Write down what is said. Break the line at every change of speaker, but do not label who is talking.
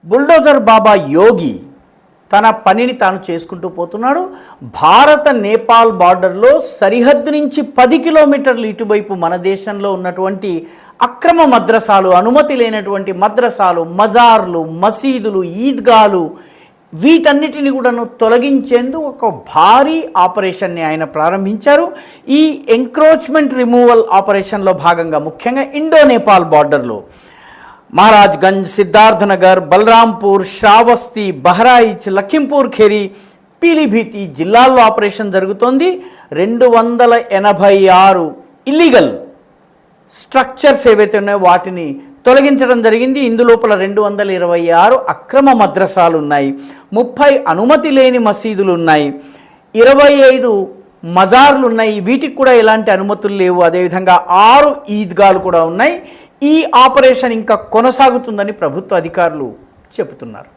Bulldozer బాబా యోగి తన పనిని తాను చేసుకుంటూ పోతున్నాడు. భారత నేపాల్ బార్డర్లో సరిహద్దు నుంచి 10 కిలోమీటర్లు ఇటువైపు మన దేశంలో ఉన్నటువంటి అక్రమ మద్రసాలు, అనుమతి లేనటువంటి మద్రసాలు, మజార్లు, మసీదులు, ఈద్గాలు వీటన్నిటిని కూడాను తొలగించేందుకు ఒక భారీ ఆపరేషన్ని ఆయన ప్రారంభించారు. ఈ ఎంక్రోచ్మెంట్ రిమూవల్ ఆపరేషన్లో భాగంగా ముఖ్యంగా ఇండో నేపాల్ బార్డర్లో మహారాజ్గంజ్, సిద్ధార్థనగర్, బలరాంపూర్, శ్రావస్తి, బహ్రాయిచ్, లఖింపూర్ ఖేరి, పీలీభీత్ ఈ జిల్లాల్లో ఆపరేషన్ జరుగుతోంది. 286 ఇల్లీగల్ స్ట్రక్చర్స్ ఏవైతే ఉన్నాయో వాటిని తొలగించడం జరిగింది. ఇందులోపల 226 అక్రమ మద్రసాలు ఉన్నాయి, 30 అనుమతి లేని మసీదులు ఉన్నాయి, 25 మజార్లు ఉన్నాయి, వీటికి కూడా ఎలాంటి అనుమతులు లేవు. అదేవిధంగా 6 ఈద్గాలు కూడా ఉన్నాయి. ఈ ఆపరేషన్ ఇంకా కొనసాగుతుందని ప్రభుత్వ అధికారులు చెబుతున్నారు.